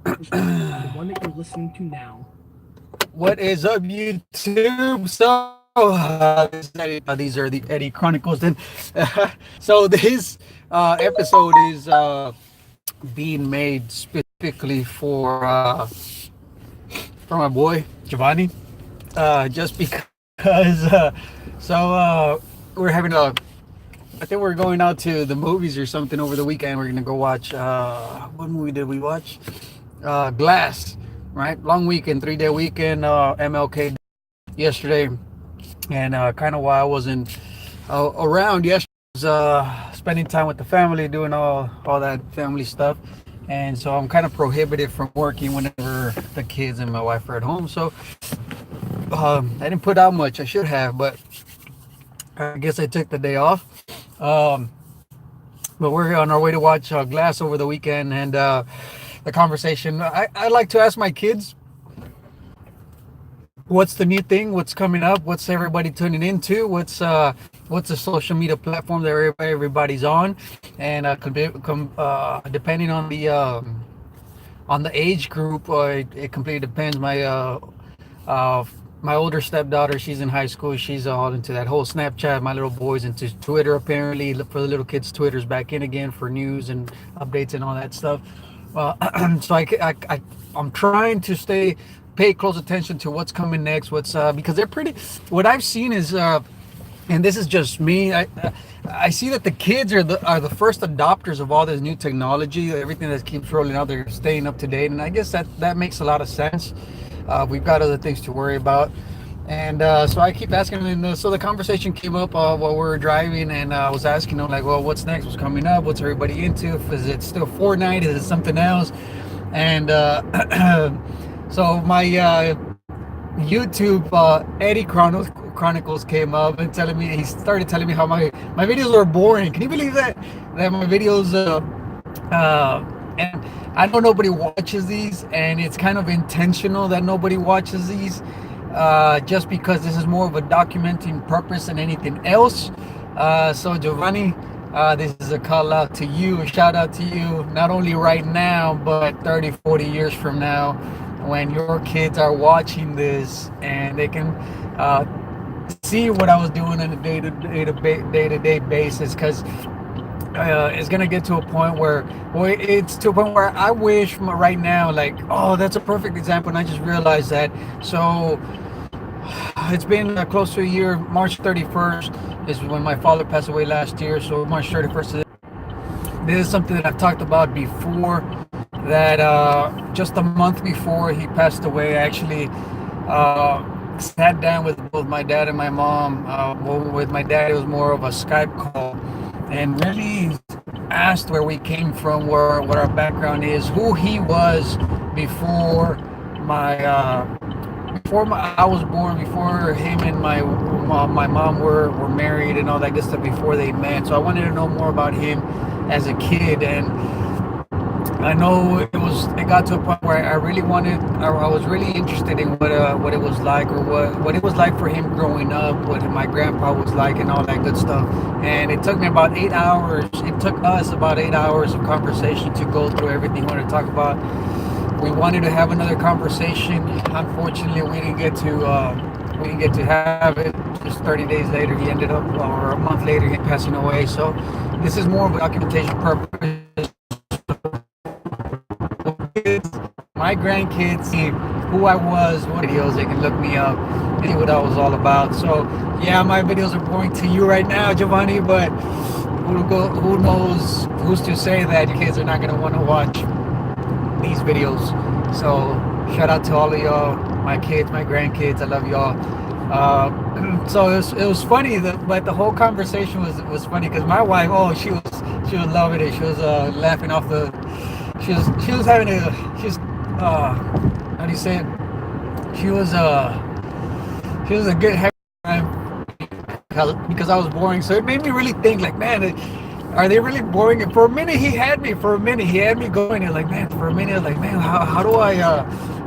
The one that you're listening to now. What is up, YouTube? These are the Eddie Chronicles. Then, so this episode is being made specifically for my boy Giovanni. Just because, we're having a. I think we're going out to the movies or something over the weekend. We're gonna go watch. What movie did we watch? Glass. Right, long weekend, 3 day weekend. MLK yesterday, and kind of while I wasn't around yesterday, was spending time with the family, doing all that family stuff, and so I'm kind of prohibited from working whenever the kids and my wife are at home. So I didn't put out much. I should have, but I guess I took the day off. Um, but we're on our way to watch Glass over the weekend, and the conversation I like to ask my kids, what's the new thing, what's coming up, what's everybody tuning into, what's the social media platform that everybody's on, and depending on the age group, it completely depends. Uh, my older stepdaughter, she's in high school, she's all into that whole Snapchat. My little boy's into Twitter, apparently. For the little kids, Twitter's back in again for news and updates and all that stuff. So I'm trying to pay close attention to what's coming next, because they're pretty. What I've seen is, and this is just me. I see that the kids are the first adopters of all this new technology, everything that keeps rolling out. They're staying up to date, and I guess that makes a lot of sense. We've got other things to worry about, and so I keep asking them. And so the conversation came up while we were driving, and I was asking them, like, well, what's next? What's coming up? What's everybody into? Is it still Fortnite? Is it something else? And so my YouTube Eddie Chronicles came up and he started telling me how my videos are boring. Can you believe that? That my videos, and I know nobody watches these, and it's kind of intentional that nobody watches these, just because this is more of a documenting purpose than anything else. So Giovanni, this is a call out to you, a shout out to you, not only right now, but 30, 40 years from now, when your kids are watching this and they can see what I was doing on a day-to-day basis, because it's gonna get to a point where, well, it's to a point where I wish right now, like, oh, that's a perfect example, and I just realized that. So it's been close to a year. March 31st is when my father passed away last year. So March 31st, this is something that I've talked about before. That just a month before he passed away, I actually sat down with both my dad and my mom. Well, with my dad, it was more of a Skype call, and really asked where we came from, what our background is, who he was before I was born, before him and my mom were married and all that good stuff, before they met. So I wanted to know more about him as a kid, and I know it got to a point where I was really interested in what it was like, or what it was like for him growing up, what my grandpa was like, and all that good stuff. And it took me about 8 hours. It took us about 8 hours of conversation to go through everything we wanted to talk about. We wanted to have another conversation. Unfortunately, we didn't get to have it. Just 30 days later, he ended up, or a month later, he passing away. So this is more of a documentation purpose. My grandkids see who I was, what videos, they can look me up, see what I was all about. So yeah, my videos are boring to you right now, Giovanni, but who knows, who's to say that your kids are not going to want to watch these videos. So shout out to all of y'all, my kids, my grandkids, I love y'all. So it was funny, but the whole conversation was funny, because my wife, oh, she was loving it. She was laughing off the, she was having a, she's how do you say it? She was a good happy time, because I was boring. So it made me really think, like, man, are they really boring? And for a minute, he had me going. And like, man, for a minute, I was like, man, how do I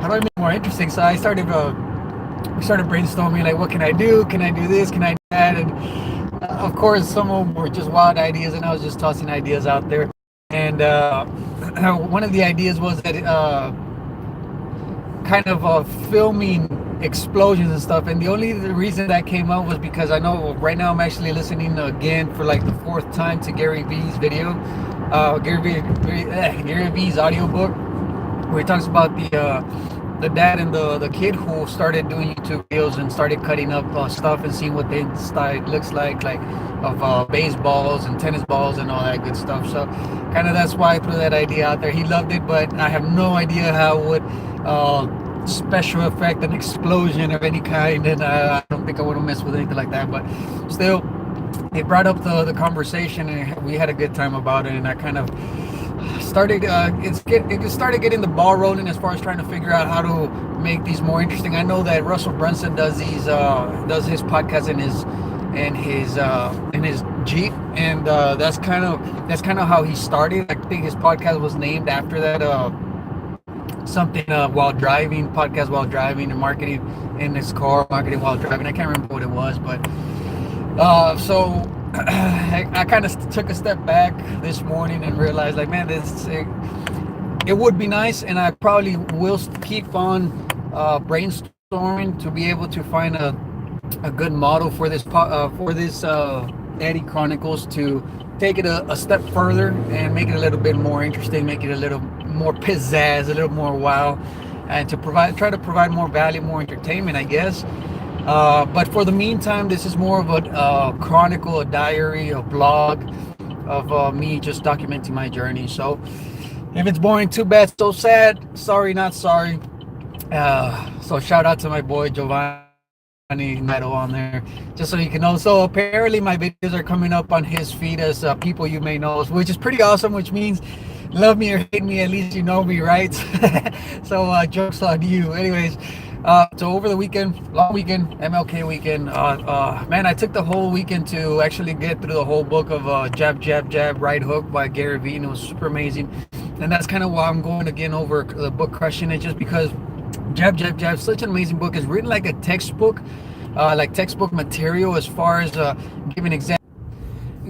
make it more interesting? So we started brainstorming, like, what can I do? Can I do this? Can I do that? And of course, some of them were just wild ideas, and I was just tossing ideas out there. And one of the ideas was that kind of filming explosions and stuff. And the reason that came up was because I know right now I'm actually listening again for like the fourth time to Gary V's video, Gary V's audiobook, where he talks about the dad and the kid who started doing YouTube videos and started cutting up stuff and seeing what the inside looks like of baseballs and tennis balls and all that good stuff. So kind of that's why I threw that idea out there. He loved it, but I have no idea how it would special effect an explosion of any kind, and I don't think I would have messed with anything like that. But still, it brought up the conversation, and we had a good time about it. And I kind of started it started getting the ball rolling as far as trying to figure out how to make these more interesting. I know that Russell Brunson does his podcast in his Jeep, and that's kind of how he started. I think his podcast was named after that something while driving, podcast while driving, and marketing in his car, marketing while driving. I can't remember what it was, but so I kind of took a step back this morning and realized, like, man, it would be nice, and I probably will keep on brainstorming to be able to find a good model for this Daddy Chronicles, to take it a step further and make it a little bit more interesting, make it a little more pizzazz, a little more wow, and to try to provide more value, more entertainment, I guess. But for the meantime, this is more of a chronicle, a diary, a blog of me just documenting my journey. So if it's boring, too bad, so sad. Sorry, not sorry. So shout out to my boy Giovanni Metal on there, just so you can know. So apparently my videos are coming up on his feed as people you may know, which is pretty awesome, which means love me or hate me, at least you know me, right? So jokes on you. Anyways, so over the weekend, long weekend, MLK weekend, man, I took the whole weekend to actually get through the whole book of Jab, Jab, Jab, Right Hook by Gary Vee, and it was super amazing. And that's kind of why I'm going again over the book, crushing it, just because Jab, Jab, Jab, such an amazing book. It's written like a textbook, like textbook material, as far as giving examples,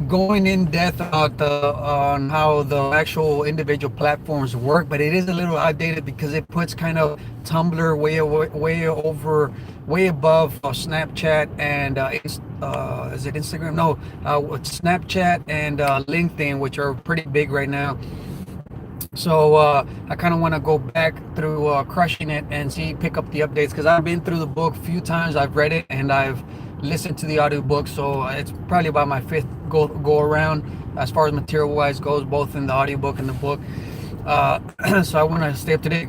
going in depth on how the actual individual platforms work. But it is a little outdated because it puts kind of Tumblr way above Snapchat and is it Instagram? No, Snapchat and LinkedIn, which are pretty big right now. So I kind of want to go back through crushing it and pick up the updates, because I've been through the book a few times. I've read it and I've listened to the audiobook, so it's probably about my fifth go around as far as material wise goes, both in the audiobook and the book. So I want to stay up to date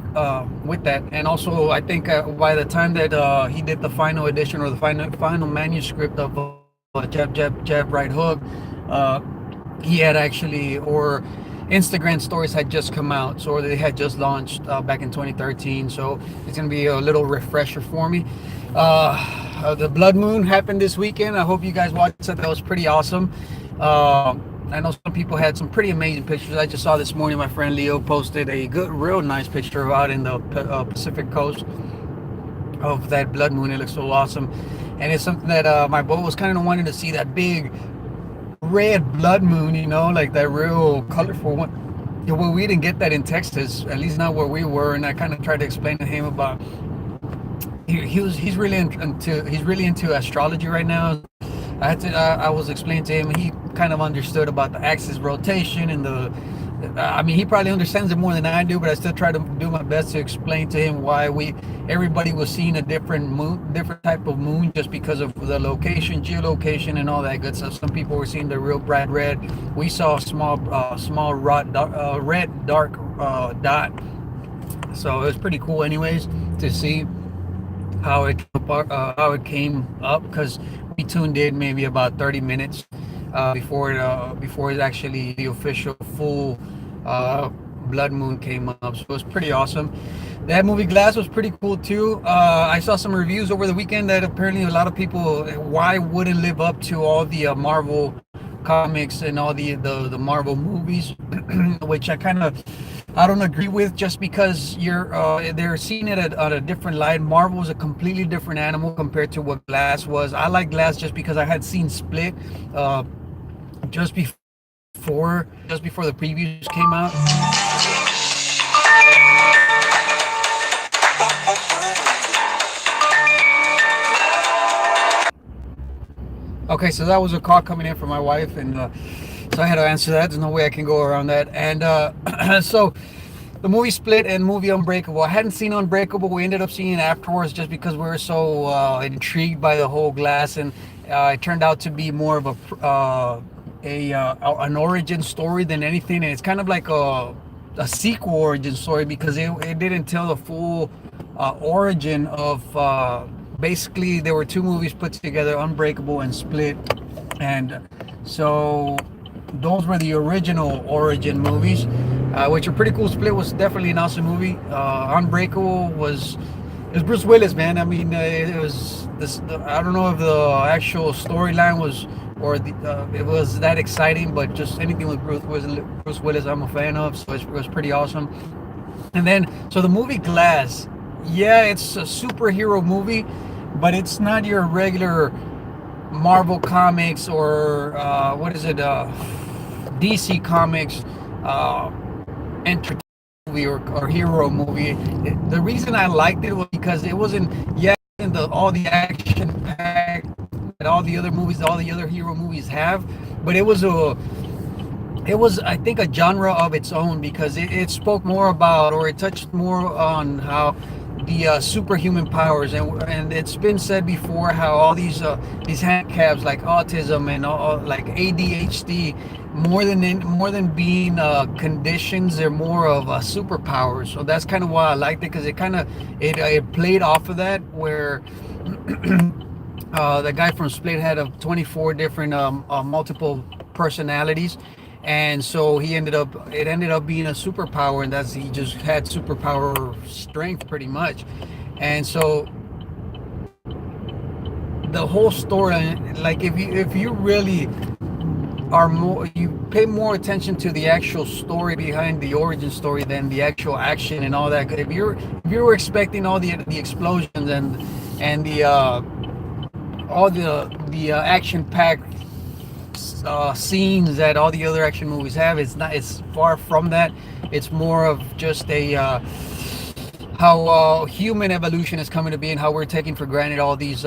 with that. And also, I think by the time that he did the final edition, or the final manuscript of Jab, Jab, Jab, Right Hook, he had actually, or Instagram stories had just come out, so they had just launched back in 2013. So it's gonna be a little refresher for me. The blood moon happened this weekend. I hope you guys watched it. That was pretty awesome. I know some people had some pretty amazing pictures. I just saw this morning my friend Leo posted a real nice picture out in the Pacific coast of that blood moon. It looks so awesome, and it's something that my boy was kind of wanting to see, that big red blood moon, like that real colorful one. Well, we didn't get that in Texas, at least not where we were. And I kind of tried to explain to him about he's really into astrology right now. I was explaining to him, and he kind of understood about the axis rotation and he probably understands it more than I do, but I still try to do my best to explain to him why everybody was seeing a different type of moon, just because of the location, geolocation, and all that good stuff. Some people were seeing the real bright red. We saw a small red dark dot. So it was pretty cool, anyways, to see how it came up, because we tuned in maybe about 30 minutes before it actually, the official full blood moon came up. So it was pretty awesome. That movie Glass was pretty cool too. I saw some reviews over the weekend that apparently a lot of people, why wouldn't live up to all the Marvel comics and all the Marvel movies, which I don't agree with, just because they're seeing it at a different light. Marvel is a completely different animal compared to what Glass was. I like Glass just because I had seen Split just before the previews came out. Okay, so that was a call coming in from my wife, and so I had to answer that. There's no way I can go around that. And so the movie Split and movie Unbreakable. I hadn't seen Unbreakable. We ended up seeing it afterwards just because we were so intrigued by the whole glass, and it turned out to be more of an origin story than anything. And it's kind of like a sequel origin story because it didn't tell the full origin of. Basically, there were two movies put together, Unbreakable and Split, and so those were the original origin movies, which are pretty cool. Split was definitely an awesome movie. Unbreakable was it was Bruce Willis, man. I mean, it was this. I don't know if the actual storyline was or it was that exciting, but just anything with Bruce Willis, I'm a fan of. So it was pretty awesome. And then, so the movie Glass, yeah, it's a superhero movie, but it's not your regular Marvel Comics or what is it, DC Comics entertainment movie or hero movie. The reason I liked it was because it wasn't yet in all the action packed that all the other movies, all the other hero movies have, but it was I think a genre of its own because it spoke more about or it touched more on how the superhuman powers and it's been said before how all these handicaps like autism and all, like ADHD more than being conditions, they're more of superpowers. So that's kind of why I liked it because it played off of that where the guy from Split had 24 different multiple personalities, and so it ended up being a superpower, and that's he just had superpower strength pretty much. And so the whole story, like if you really are more, you pay more attention to the actual story behind the origin story than the actual action and all that. If you were expecting all the explosions and the all the action packed scenes that all the other action movies have, it's far from that. It's more of just a how human evolution is coming to be and how we're taking for granted all these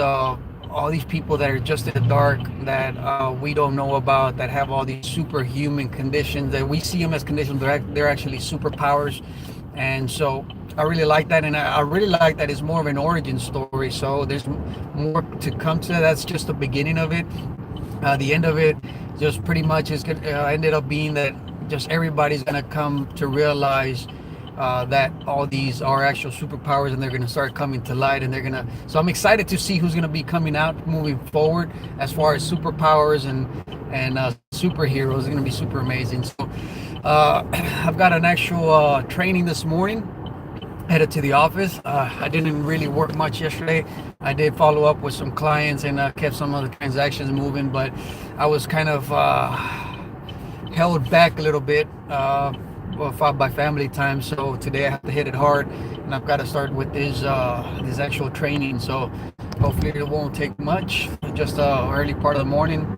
people that are just in the dark that we don't know about, that have all these superhuman conditions that we see them as conditions. They're actually superpowers. And so I really like that, and I really like that it's more of an origin story. So there's more to come to that. That's just the beginning of it. The end of it just pretty much ended up being that just everybody's gonna come to realize that all these are actual superpowers, and they're gonna start coming to light, and so I'm excited to see who's gonna be coming out moving forward as far as superpowers and superheroes. It's gonna be super amazing. So I've got an actual training this morning, headed to the office. I didn't really work much yesterday. I did follow up with some clients and kept some of the transactions moving, but I was kind of held back a little bit by family time. So today I have to hit it hard, and I've got to start with this actual training. So hopefully it won't take much, just early part of the morning.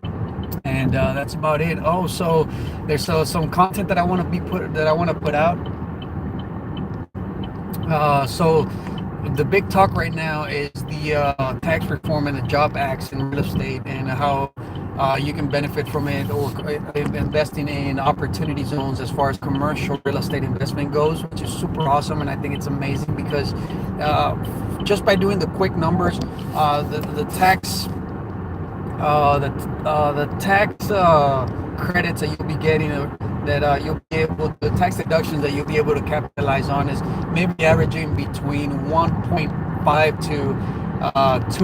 And that's about it. Oh, so there's some content that I want to put out. So the big talk right now is the tax reform and the job acts in real estate, and how you can benefit from it, or investing in opportunity zones as far as commercial real estate investment goes, which is super awesome. And I think it's amazing because just by doing the quick numbers, the tax credits that you'll be getting, you'll be able, the tax deductions that you'll be able to capitalize on is maybe averaging between 1.5 to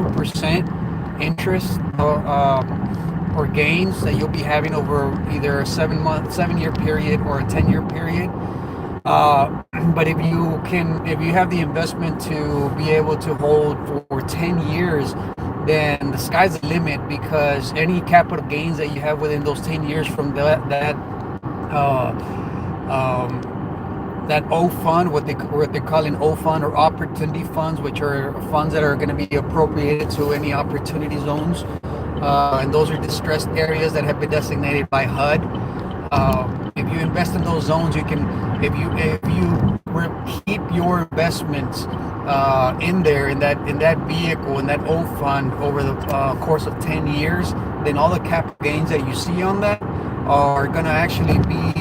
2% interest or gains that you'll be having over either a 7-year period or a 10-year period. But if you have the investment to be able to hold for 10 years, then the sky's the limit, because any capital gains that you have within those 10 years from that O fund, what they're calling O fund or opportunity funds, which are funds that are going to be appropriated to any opportunity zones, and those are distressed areas that have been designated by HUD. If you invest in those zones, you can, if you keep your investments in there, in that vehicle, in that O fund over the course of 10 years, then all the capital gains that you see on that are gonna actually be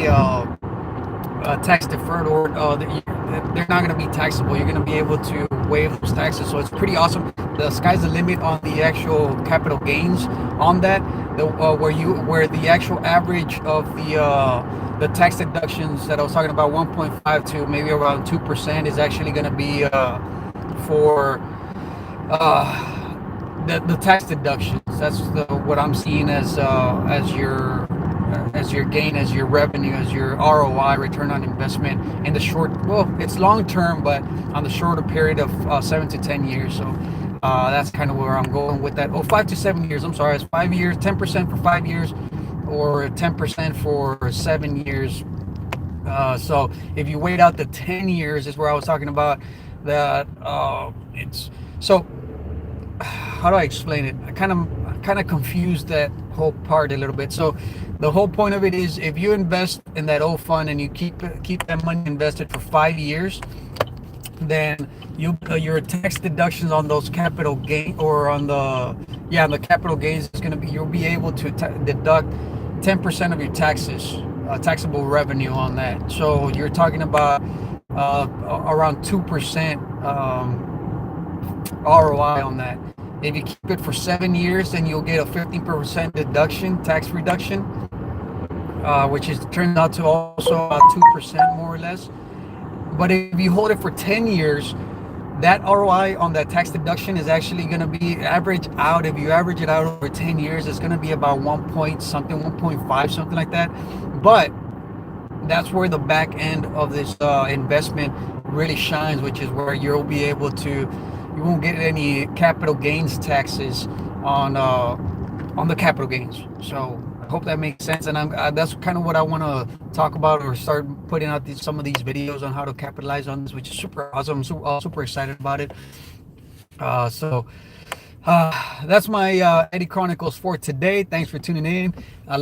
tax deferred, or they're not going to be taxable. You're going to be able to waive those taxes. So it's pretty awesome. The sky's the limit on the actual capital gains on that. Where the actual average of the tax deductions that I was talking about, 1.5 to maybe around 2%, is actually going to be for the tax deductions. That's what I'm seeing as your gain, as your revenue, as your ROI, return on investment, in the short. Well, it's long term, but on the shorter period of 7 to 10 years. So that's kind of where I'm going with that. Oh, 5 to 7 years. I'm sorry, it's 5 years, 10% for 5 years, or 10% for 7 years. So if you wait out the 10 years, is where I was talking about that. It's so. How do I explain it? I kind of confused that whole part a little bit. So the whole point of it is, if you invest in that old fund and you keep that money invested for 5 years, then your tax deductions on those capital gain, or on the capital gains, is going to be, you'll be able to deduct 10% of your taxes, taxable revenue on that. So you're talking about around 2% ROI on that. If you keep it for 7 years, then you'll get a 15% deduction, tax reduction, which is turns out to also about 2% more or less. But if you hold it for 10 years, that ROI on that tax deduction is actually going to be average out. If you average it out over 10 years, it's going to be about 1 point something, 1.5, something like that. But that's where the back end of this investment really shines, which is where you won't get any capital gains taxes on the capital gains. So I hope that makes sense, and that's kind of what I want to talk about, or start putting out some of these videos on how to capitalize on this, which is super awesome. I'm super excited about it. So that's my Eddie Chronicles for today. Thanks for tuning in. I love